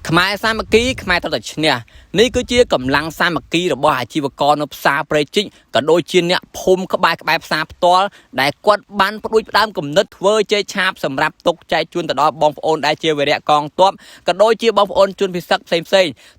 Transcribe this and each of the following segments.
ខ្មែរសាមគ្គីខ្មែរត្រូវតែឈ្នះនេះគឺជាកម្លាំងសាមគ្គីរបស់អាជីវករនៅផ្សារព្រៃជីកក៏ដូចជាអ្នកភូមិក្បែរផ្សារផ្ទាល់ដែលគាត់បានផ្ដួចផ្ដើមគំនិតធ្វើចេកឆាបសម្រាប់ទុកចែកជូនទៅដល់បងប្អូនដែលជាវីរៈកងទ័ពក៏ដូចជាបងប្អូនជនពិសឹកផ្សេង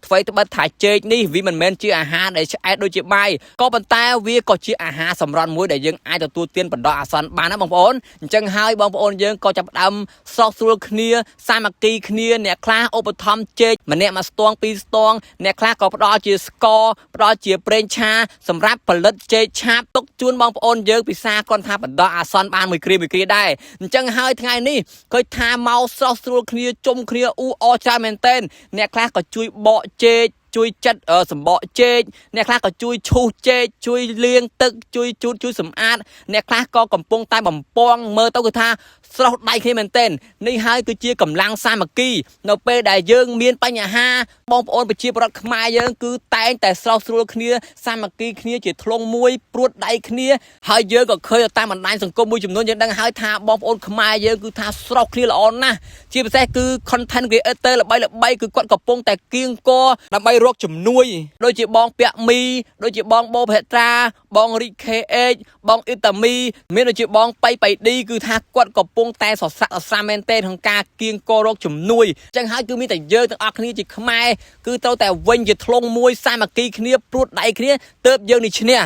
ថ្មីត្បិតថាចេកនេះវាមិនមែនជាអាហារដែលឆ្អែតដូចជាបាយក៏ប៉ុន្តែវាក៏ជាអាហារសម្រន់មួយដែលយើងអាចទទួលទានបណ្ដោះអាសន្នបានណាបងប្អូនអញ្ចឹងហើយបងប្អូនយើងក៏ចាប់ផ្ដើមស្រោះស្រួលគ្នាសាមគ្គីគ្នាអ្នកខ្លះឧបត្ថម្ភចេកម្នាក់មួយស្ទងពីរស្ទងអ្នកខ្លះក៏ផ្ដល់ជាស្ករផ្ដល់ជាប្រេងឆាសម្រាប់ផលិតចេកឆាបទុកជូនបងប្អូនយើងពិសាគាត់ថាបណ្ដោះអាសន្នបានមួយគ្រាដែរអញ្ចឹងហើយថ្ងៃនេះឃើញថាមកស្រោះស្រួលគ្នាជុំគ្នាអ៊ូអរច្រើនមែនទែនអ្នកខ្លះក៏ជួយបកចេកជួយចាត់សម្បកចេកអ្នកខ្លះក៏ជួយឈូសចេកជួយលាងទឹកជួយជូតជួយសម្អាតអ្នកខ្លះក៏កំពុងតែបំពងមើលទៅគឺថាស្រស់ដៃគ្នាមែនទែននេះហើយគឺជាកម្លាំងសាមគ្គីនៅពេលដែលយើងមានបញ្ហាបងប្អូនប្រជាពលរដ្ឋខ្មែរយើងគឺតែងតែស្រោះស្រួលគ្នាសាមគ្គីគ្នាជាធ្លុងមួយព្រួតដៃគ្នាហើយយើងក៏ឃើញតាមបណ្ដាញសង្គមមួយចំនួនយើងដឹងហើយថាបងប្អូនខ្មែរយើងគឺថាស្រស់គ្នាល្អណាស់ជាពិសេសគឺ content creator ល្បីគឺគាត់កំពុងតែគៀងគរដើម្បីរកជំនួយដូចជាបងពាក់មីដូចជាបងបូភេត្រាបងរីក KH បងអ៊ីតាមីមានដូចជាបងបៃឌីគឺថាគាត់កំពុងតែសស័កសសាមែនទេក្នុងការគៀងគររកជំនួយអញ្ចឹងហើយគឺមានតែយើងទាំងអស់គ្នាជាខ្មែរគឺត្រូវតែវិញជាធ្លុងមួយសាមគ្គីគ្នាព្រួតដៃគ្នាទើបយើងនេះឈ្នះ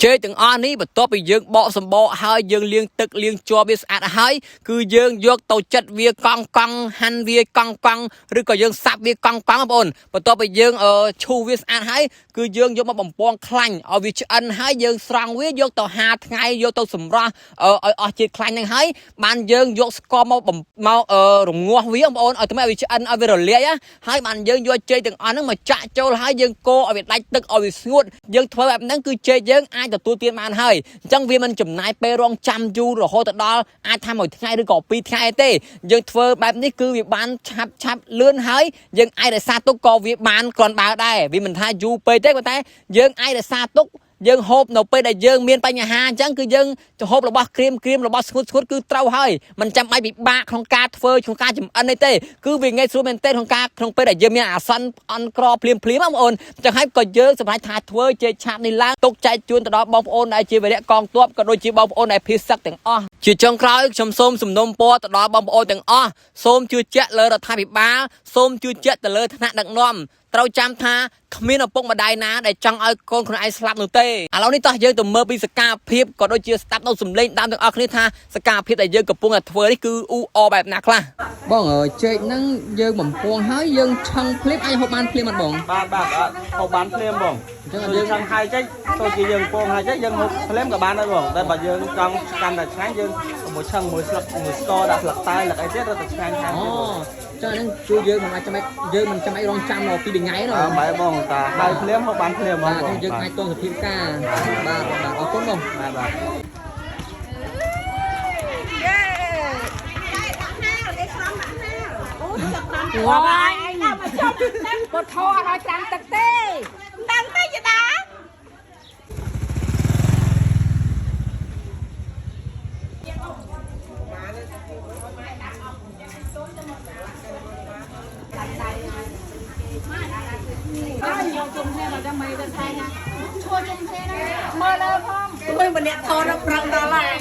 ចេកទាំងអស់នេះបន្ទាប់ពីយើងបកសម្បកហើយយើងលាងទឹកលាងជាប់វាស្អាតហើយគឺយើងយកទៅចិតវាកង់ហាន់វាកង់ឬក៏យើងសាប់វាកង់បងប្អូនបន្ទាប់ពីយើងឈូសវាស្អាតហើយគឺយើងយកមកបំពងខ្លាញ់ឲ្យវាឆ្អិនហើយយើងស្រង់វាយកទៅហាលថ្ងៃយកទៅសម្រស់ឲ្យអស់ជាតិខ្លាញ់ហ្នឹងហើយបានយើងយកស្ករមករងាស់វាបងប្អូនឲ្យតែឲ្យវាឆ្អិនឲ្យវារលាយហើយបានយើងយកចេកទាំងអស់ហ្នឹងមកចាក់ចូលហើយយើងកូរឲ្យវាដាច់ទឹកឲ្យវាស្ងួតយើងធ្វើបែបហ្នឹងគឺចេកយើងអាចទទួលទានបានហើយអញ្ចឹងវាមិនចំណាយពេលរងចាំយូររហូតទៅដល់អាចថាមួយថ្ងៃឬក៏ពីរថ្ងៃទេយើងធ្វើបែបនេះគឺវាបានឆាប់លឿនហើយយើងអាចរក្សាទុកក៏វាបានគ្រាន់បើដែរវាមិនថាយូរពេកទេប៉ុន្តែយើងអាចរក្សាទុកយើងហូបនៅពេលដែលយើងមានបញ្ហាអញ្ចឹងគឺយើងទៅហូបរបស់ក្រៀមរបស់ស្ងួតគឺត្រូវហើយមិនចាំបាច់ពិបាកក្នុងការធ្វើក្នុងការចម្អិនទេគឺវាងាយស្រួលមែនទេក្នុងពេលដែលយើងមានអាសន្នអន់ក្រភ្លាមបងប្អូនអញ្ចឹងហើយក៏យើងសម្រាប់ថាធ្វើចេកឆាបនេះឡើងទុកចែកជូនទៅដល់បងប្អូនដែលជាវីរៈកងទ័ពក៏ដូចជាបងប្អូនដែលភៀសសឹកទាំងអស់ជាចុងក្រោយខ្ញុំសូមសំណូមពរទៅដល់បងប្អូនទាំងអស់សូមជឿជាក់លើរដ្ឋាភិបាលសូមជឿជាក់ទៅលើថ្នាក់ដឹកនាំត្រូវចាំថាគ្មានឪពុកម្ដាយណាដែលចង់ឲ្យកូនខ្លួនឯងស្លាប់នោះទេឥឡូវនេះតោះយើងទៅមើលពីសកម្មភាពក៏ដូចជាស្ដាប់នៅសំឡេងដើមទាំងអស់គ្នាថាសកម្មភាពដែលយើងកំពុងតែធ្វើនេះគឺអ៊ូអរបែបណាខ្លះបងចេកហ្នឹងយើងបំពងហើយយើងឆឹងភ្លាមអាចហូបបានភ្លាមអត់បងបាទអត់ហូបបានភ្លាមបងអញ្ចឹងយើងឆឹងហើយចេកទៅជាយើងពងហើយចេកយើងហូបភ្លាមក៏បានដែរបងតែបើយើងចង់កាន់តែឆ្ងាញ់យើងមួយឆឹងមួយស្លឹកមួយស្ករដាក់ស្លឹកតែស្លឹកអីទៀតទៅឆ្ងាញ់ថែមទៀតចឹងហ្នឹងជួយយើងមិនអាចចាំយើងមិនចាំបាច់រងចាំដល់2ថ្ងៃទេបាទបងតាហើយភ្លាមហូបបានភ្លាមបងយើងអាចទងសភាពការបាទអរគុណបងបាទអូយណាមកជុំតែពុតធោអត់ឲ្យចាំទឹកទេតាំងទេយតាហើយយកជុំគ្នាមកចាំមិនទៅថៃណាឈួរជុំគ្នាណាមើលលើផងមិនម្នាក់ធោដល់ប្រឹងដល់ហើយ